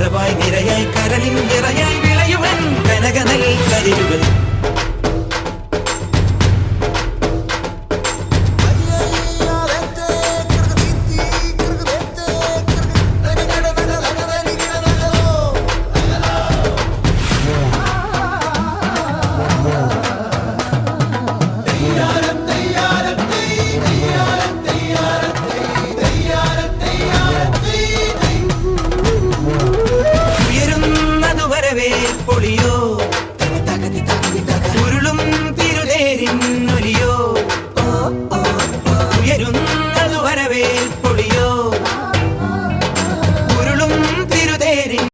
നിറവായി നിരയായി കരളിൻ നിറയായി വിളയുവൻ കനകനൽ കരിരുകൾ. പൊളിയോ ഉരുളും തിരുതേരിൻ oleo ഉയരുന്നതു വരവേൽപ്പ്